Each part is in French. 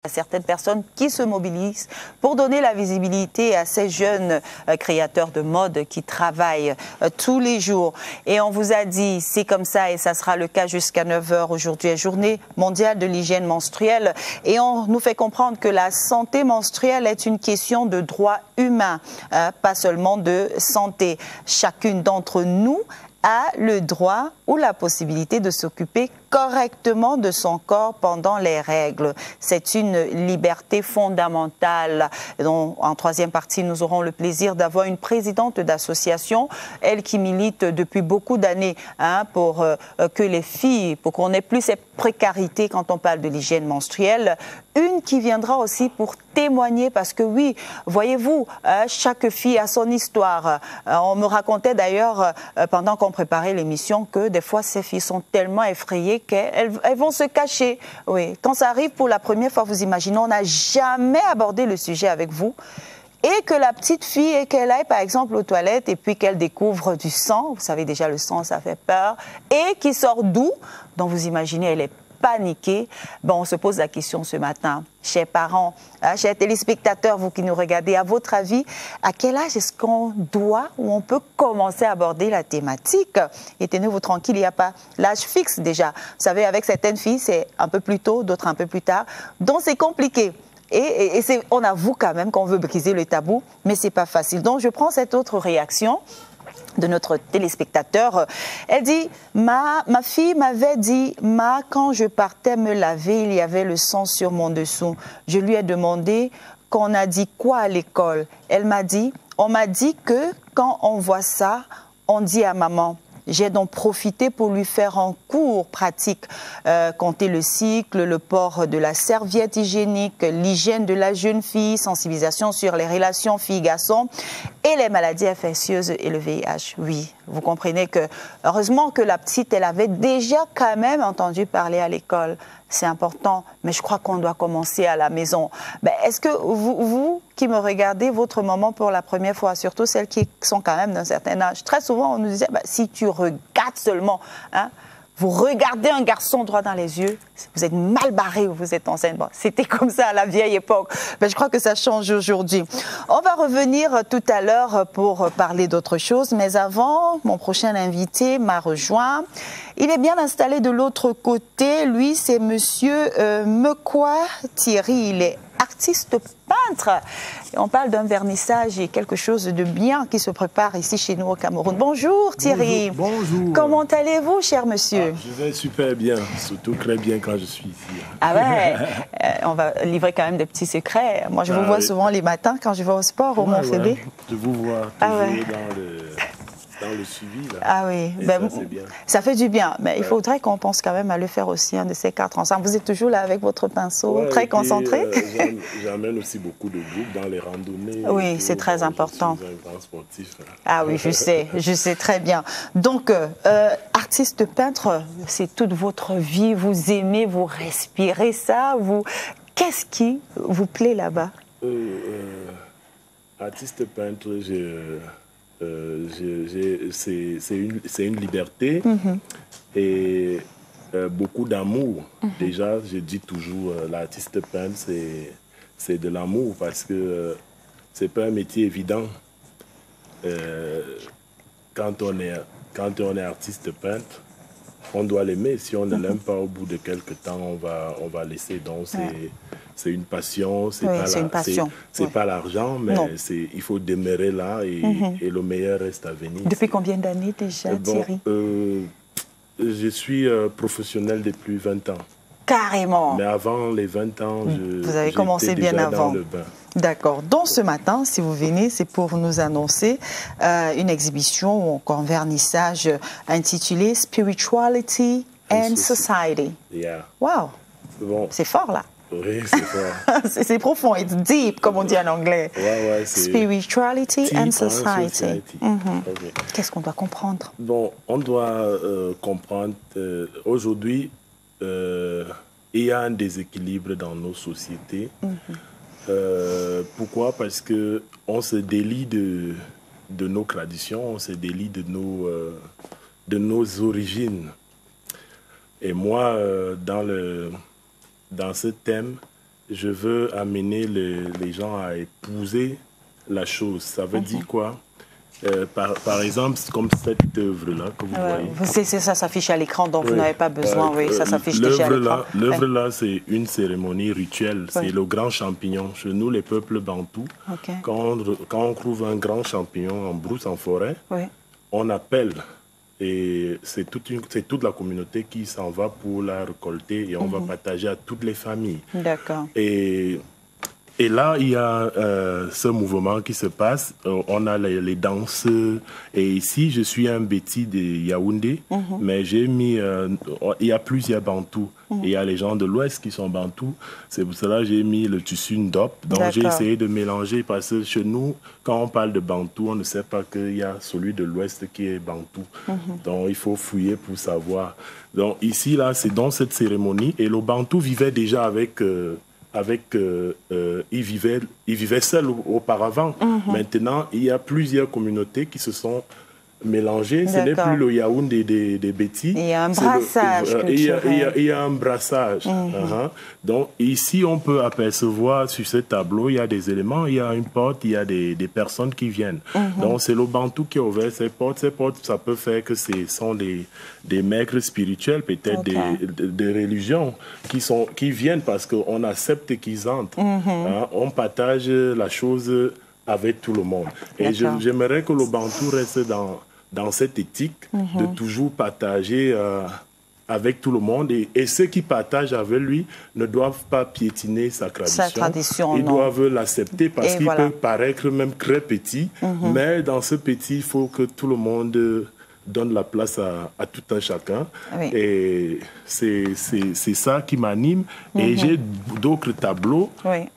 à certaines personnes qui se mobilisent pour donner la visibilité à ces jeunes créateurs de mode qui travaillent tous les jours. Et on vous a dit, c'est comme ça et ça sera le cas jusqu'à 9 h aujourd'hui, journée mondiale de l'hygiène menstruelle. Et on nous fait comprendre que la santé menstruelle est une question de droit humain, pas seulement de santé. Chacune d'entre nous a le droit ou la possibilité de s'occuper correctement de son corps pendant les règles. C'est une liberté fondamentale. Donc, en troisième partie, nous aurons le plaisir d'avoir une présidente d'association, elle qui milite depuis beaucoup d'années pour que les filles, pour qu'on n'ait plus cette précarité quand on parle de l'hygiène menstruelle. Une qui viendra aussi pour témoigner parce que oui, voyez-vous, chaque fille a son histoire. On me racontait d'ailleurs pendant qu'on préparait l'émission que des fois ces filles sont tellement effrayées qu'elles vont se cacher. Oui, quand ça arrive pour la première fois, vous imaginez, on n'a jamais abordé le sujet avec vous. Et que la petite fille, et qu'elle aille par exemple aux toilettes et puis qu'elle découvre du sang, vous savez déjà le sang ça fait peur, et qui sort d'où? Donc vous imaginez, elle est paniquée. Bon, on se pose la question ce matin, chers parents, chers téléspectateurs, vous qui nous regardez, à votre avis, à quel âge est-ce qu'on doit ou on peut commencer à aborder la thématique? Et tenez-vous tranquille, il n'y a pas l'âge fixe déjà. Vous savez, avec certaines filles, c'est un peu plus tôt, d'autres un peu plus tard. Donc c'est compliqué. Et on avoue quand même qu'on veut briser le tabou, mais c'est pas facile. Donc je prends cette autre réaction de notre téléspectateur. Elle dit, ma fille m'avait dit, quand je partais me laver, il y avait le sang sur mon dessous. Je lui ai demandé qu'on a dit quoi à l'école. Elle m'a dit, on m'a dit que quand on voit ça, on dit à maman. J'ai donc profité pour lui faire un cours pratique, compter le cycle, le port de la serviette hygiénique, l'hygiène de la jeune fille, sensibilisation sur les relations filles-garçons et les maladies infectieuses et le VIH. Oui, vous comprenez que, heureusement que la petite, elle avait déjà quand même entendu parler à l'école. C'est important, mais je crois qu'on doit commencer à la maison. Ben, est-ce que vous qui me regardez, votre maman pour la première fois, surtout celles qui sont quand même d'un certain âge, très souvent on nous disait, ben, si tu regardes seulement, vous regardez un garçon droit dans les yeux, vous êtes mal barré ou vous êtes enceinte. Bon, c'était comme ça à la vieille époque. Mais je crois que ça change aujourd'hui. On va revenir tout à l'heure pour parler d'autre chose. Mais avant, mon prochain invité m'a rejoint. Il est bien installé de l'autre côté. Lui, c'est monsieur Mekwa Thierry. Il est artiste peintre. Et on parle d'un vernissage et quelque chose de bien qui se prépare ici chez nous au Cameroun. Bonjour Thierry. Bonjour. Bonjour. Comment allez-vous, cher monsieur? Je vais super bien, surtout très bien quand je suis ici. Ah ouais, on va livrer quand même des petits secrets. Moi, je vous vois souvent les matins quand je vais au sport, au Mont-Fébé. Je vous vois toujours dans le suivi. Là. Ah oui, ben, ça, bien. Ça fait du bien. Mais il faudrait qu'on pense quand même à le faire aussi, un de ces quatre ensemble. Vous êtes toujours là avec votre pinceau, très concentré. J'amène aussi beaucoup de groupes dans les randonnées. Oui, c'est très important. Je suis un grand sportif. Ah oui, je sais très bien. Donc, artiste peintre, c'est toute votre vie. Vous aimez, vous respirez ça. Qu'est-ce qui vous plaît là-bas? Artiste peintre, c'est une liberté et beaucoup d'amour. Déjà, je dis toujours, l'artiste peintre, c'est de l'amour parce que c'est pas un métier évident. Quand on est artiste peintre, on doit l'aimer. Si on ne l'aime pas, au bout de quelques temps, on va laisser. Donc, c'est une passion. C'est pas l'argent, mais il faut demeurer là et le meilleur reste à venir. Depuis combien d'années déjà, Thierry? Je suis professionnel depuis 20 ans. Carrément. Mais avant les 20 ans, vous avez commencé bien avant. D'accord. Donc ce matin, si vous venez, c'est pour nous annoncer une exhibition ou encore un vernissage intitulé Spirituality and Society. Yeah. Wow. Bon. C'est fort là. Oui, c'est fort. C'est profond, it's deep, comme on dit en anglais. Ouais, Spirituality and Society. Okay. Qu'est-ce qu'on doit comprendre? Bon, on doit comprendre aujourd'hui, il y a un déséquilibre dans nos sociétés. Pourquoi? Parce qu'on se délie de nos traditions, on se délie de nos origines. Et moi, dans ce thème, je veux amener les gens à épouser la chose. Ça veut dire quoi? Par exemple, comme cette œuvre-là que vous voyez. Ça s'affiche à l'écran, donc vous n'avez pas besoin, ça s'affiche déjà à l'écran. L'œuvre-là, c'est une cérémonie rituelle, c'est le grand champignon. Chez nous, les peuples bantous, quand on trouve un grand champignon en brousse, en forêt, on appelle, et c'est toute la communauté qui s'en va pour la récolter et on va partager à toutes les familles. D'accord. Et là, il y a ce mouvement qui se passe. On a les danses. Et ici, je suis un Béti de Yaoundé, mais j'ai mis... il y a plusieurs Bantous. Il y a les gens de l'Ouest qui sont Bantous. C'est pour cela que j'ai mis le tissu Ndop. Donc, j'ai essayé de mélanger parce que chez nous, quand on parle de Bantou, on ne sait pas qu'il y a celui de l'Ouest qui est Bantou. Donc, il faut fouiller pour savoir. Donc, ici, là, c'est dans cette cérémonie. Et le Bantou vivait déjà avec... il vivait seul auparavant. Maintenant, il y a plusieurs communautés qui se sont mélangées. Ce n'est plus le Yaoundé des Bétis. Il y a un brassage. Il y a un brassage. Donc, ici, on peut apercevoir sur ce tableau, il y a des éléments, il y a une porte, il y a des personnes qui viennent. Donc, c'est le Bantou qui a ouvert ces portes. Ces portes, ça peut faire que ce sont des maîtres spirituels, peut-être des religions qui viennent parce qu'on accepte qu'ils entrent. On partage la chose avec tout le monde. Et j'aimerais que le Bantou reste dans cette éthique de toujours partager avec tout le monde. Et ceux qui partagent avec lui ne doivent pas piétiner sa tradition. Ils doivent l'accepter parce qu'il peut paraître même très petit. Mais dans ce petit, il faut que tout le monde donne la place à tout un chacun. Et c'est ça qui m'anime. Et j'ai d'autres tableaux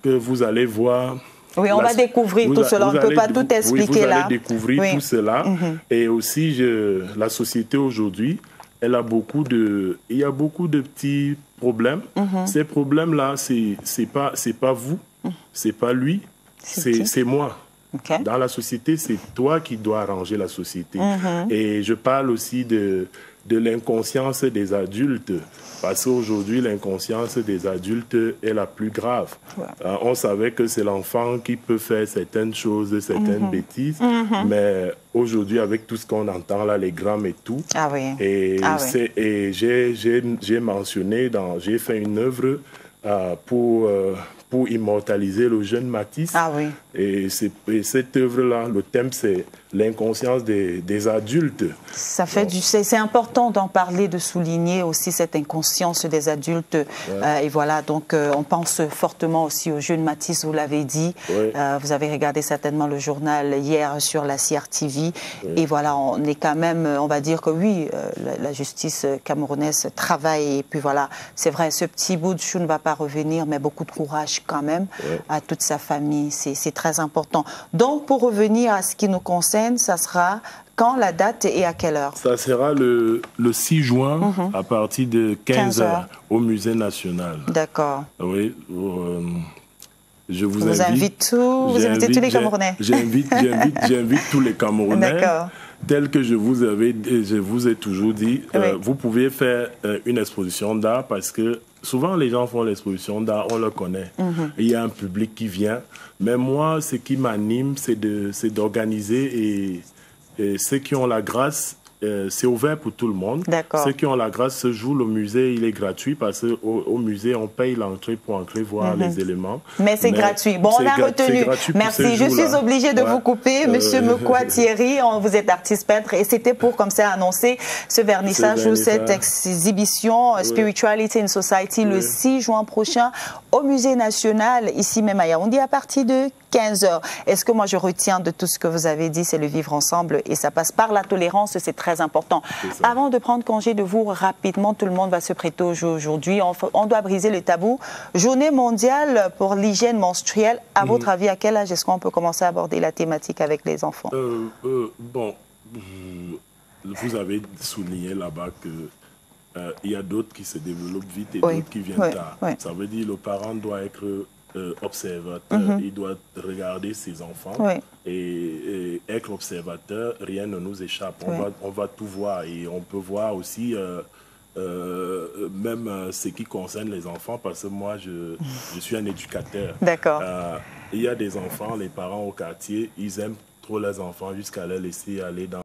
que vous allez voir. Oui, on va découvrir tout cela. On ne peut pas tout expliquer là. Vous allez découvrir tout cela. Et aussi, la société aujourd'hui, il y a beaucoup de petits problèmes. Ces problèmes-là, c'est pas vous, c'est pas lui, c'est moi. Dans la société, c'est toi qui dois arranger la société. Et je parle aussi de l'inconscience des adultes. Parce qu'aujourd'hui, l'inconscience des adultes est la plus grave. On savait que c'est l'enfant qui peut faire certaines choses, certaines bêtises. Mais aujourd'hui, avec tout ce qu'on entend là, les grammes et tout, et j'ai mentionné, j'ai fait une œuvre pour immortaliser le jeune Matisse. Et cette œuvre-là, le thème, c'est l'inconscience des adultes. Ça fait c'est important d'en parler, de souligner aussi cette inconscience des adultes. Et voilà, donc on pense fortement aussi au jeune Matisse, vous l'avez dit. Vous avez regardé certainement le journal hier sur la CRTV. Et voilà, on est quand même, on va dire que oui, la justice camerounaise travaille. Et puis voilà, c'est vrai, ce petit bout de chou ne va pas revenir, mais beaucoup de courage quand même à toute sa famille. C'est très important. Donc, pour revenir à ce qui nous concerne, ça sera quand, la date et à quelle heure? Ça sera le 6 juin à partir de 15h au Musée national. D'accord. Oui. Je vous invite tous les Camerounais. J'invite tous les Camerounais. D'accord. Tel que je vous ai toujours dit, vous pouvez faire une exposition d'art parce que souvent les gens font l'exposition d'art, on le connaît. Il y a un public qui vient. Mais moi, ce qui m'anime, c'est d'organiser et ceux qui ont la grâce, c'est ouvert pour tout le monde. Ceux qui ont la grâce, ce jour, le musée, il est gratuit parce qu'au musée, on paye l'entrée pour entrer voir les éléments. Mais c'est gratuit. Bon, on a retenu. Merci. Je suis obligée de vous couper. Monsieur Mekwa Thierry, vous êtes artiste peintre et c'était pour, comme ça, annoncer ce vernissage ou cette exhibition Spirituality in Society le 6 juin prochain au Musée national, ici même à Yaoundé, à partir de 15h. Est-ce que moi je retiens de tout ce que vous avez dit, c'est le vivre ensemble et ça passe par la tolérance, c'est très important. Avant de prendre congé de vous, rapidement, tout le monde va se prêter au jeu aujourd'hui. On doit briser le tabou. Journée mondiale pour l'hygiène menstruelle. À votre avis, à quel âge est-ce qu'on peut commencer à aborder la thématique avec les enfants? Bon, vous avez souligné là-bas que il y a d'autres qui se développent vite et d'autres qui viennent tard. Ça veut dire que le parent doit être observateur, il doit regarder ses enfants et être observateur, rien ne nous échappe. On va tout voir et on peut voir aussi même ce qui concerne les enfants, parce que moi, je suis un éducateur. D'accord. Il y a des enfants, les parents au quartier, ils aiment trop les enfants jusqu'à les laisser aller dans